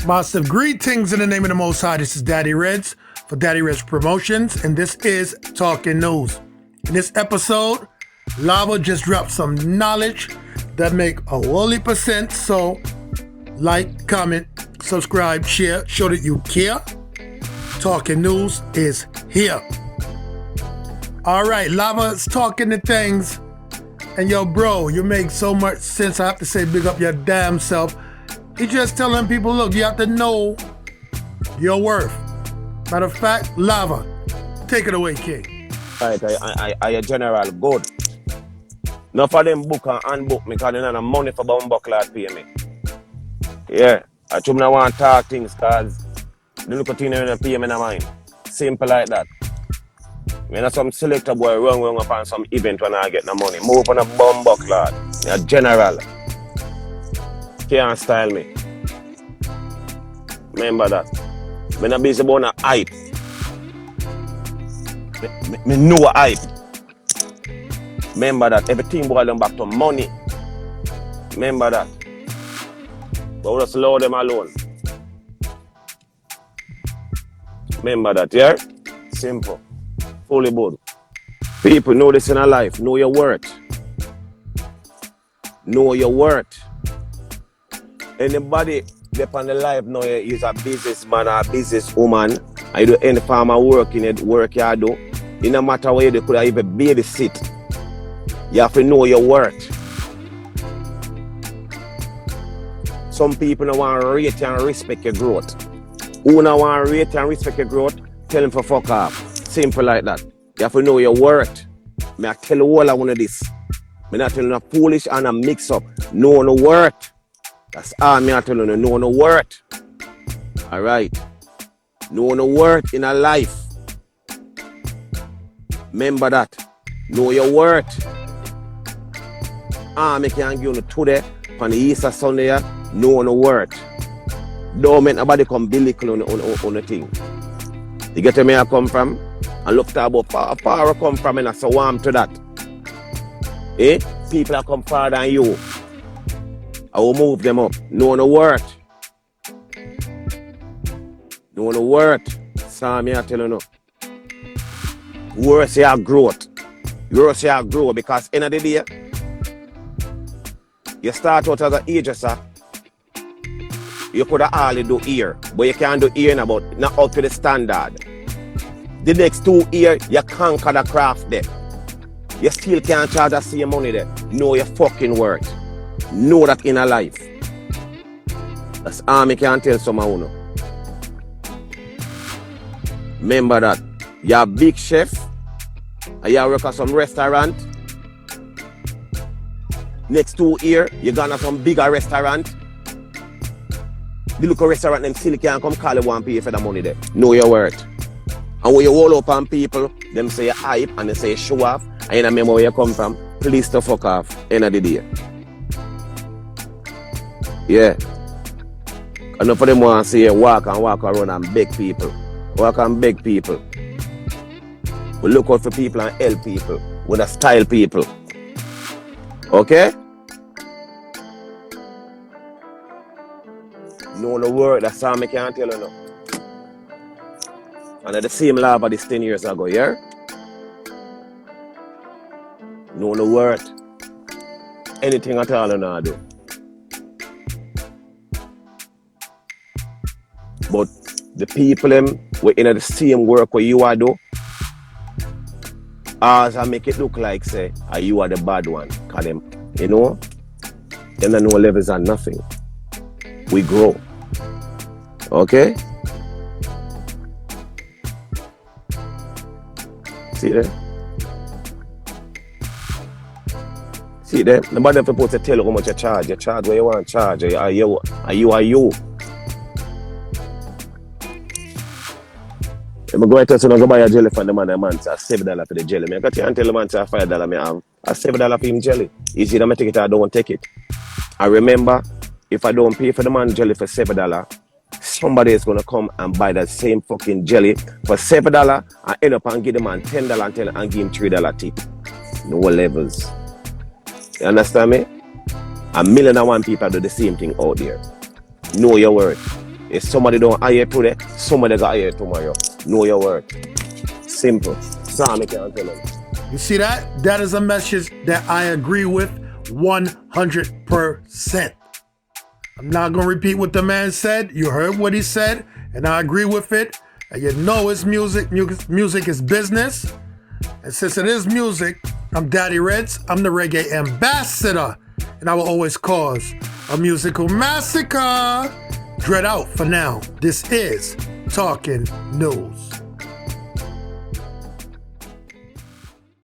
Massive greetings in the name of the Most High. This is Daddy Reddss for Daddy Reddss Promotions, and this is Talking News. In this episode, Lava just dropped some knowledge that make a whole heap of sense. So, like, comment, subscribe, share, show that you care. Talking News is here. All right, Lava's talking the things, and yo, bro, you make so much sense. I have to say, big up your damn self. He just telling people, look, you have to know your worth. Matter of fact, Lava, take it away, King. Right, I a general good. Enough for them book and unbook me because they don't have money for bumbuck lad pay me. Yeah, I told me I want to talk things because the look at things and pay me in mind. Simple like that. When some selector boy run up on some event when I get no money. Move on a bumbuck lad. A general. Can't style me. Remember that. When I'm busy about a hype. Me know a hype. Remember that. Everything boils down back to money. Remember that. But we just allow them alone. Remember that, yeah? Simple. Fully good. People know this in our life. Know your worth. Know your worth. Anybody that on the life now is a businessman or a businesswoman, and you do any farm of work in it, work you do, it no matter where you could even babysit. You have to know your worth. Some people don't want to rate and respect your growth. Who don't want to rate and respect your growth, tell them for fuck off. Simple like that. You have to know your worth. I tell you all I want of this. I'm not telling you foolish and a mix up. Know no worth. That's all me telling you. Know no worth. Alright. Know no worth in a life. Remember that. Know your worth. Me can give you today on the Easter Sunday. Know no worth. Don't make nobody come belittle on the thing. You get where I come from? And look about far I come from and I'm so warm to that. Eh? People that come farther than you. I will move them up. Know the worth. Know the worth. Sammy, I tell you no. Worse your growth. Worse your growth because end of the day, you start out as an hairdresser. You could have hardly do ear, but you can't do ear now, but not up to the standard. The next 2 years, you conquer the craft there. You still can't charge the same money there. Know your fucking worth. Know that in a life. That's all I can tell someone. Remember that. You're a big chef. And you work at some restaurant. Next 2 years, you're gonna some bigger restaurant. The local restaurant them still can't come call you one pay for the money there. Know your worth. And when you roll up on people, them say you hype and they say you show off, and you don't remember where you come from, please to fuck off. End of the day. Yeah. Enough of them want to say walk around and beg people. Walk and beg people. We look out for people and help people. We don't style people. Okay? Know the word, that's all I can't tell you now. And at the same lava this 10 years ago, yeah? Know the word. Anything at all you know do. But the people them we in the same work where you are do, as I make it look like say, you are the bad one. Cause them, you know, them don't know levels are nothing. We grow. Okay? See there? See there? Nobody ever supposed to tell you how much you charge. You charge where you want to charge. Are you. I'm going to tell you to buy a jelly from the man a month. $7 for the jelly. I got you and tell the man to $5 I have. $7 for him jelly. Easy to take it or don't take it. I remember, if I don't pay for the man jelly for $7, somebody is going to come and buy that same fucking jelly for $7 and end up and give the man $10 and give him $3 tip. No levels. You understand me? 1,000,001 people do the same thing out there. Know your worth. If somebody don't hire today, somebody got hire tomorrow. Know your worth. Simple. Sam, I can't tell them. You see that? That is a message that I agree with 100%. I'm not going to repeat what the man said. You heard what he said, and I agree with it. And you know it's music. Music is business. And since it is music, I'm Daddy Reddss. I'm the reggae ambassador. And I will always cause a musical massacre. Dread out for now. This is Talking News.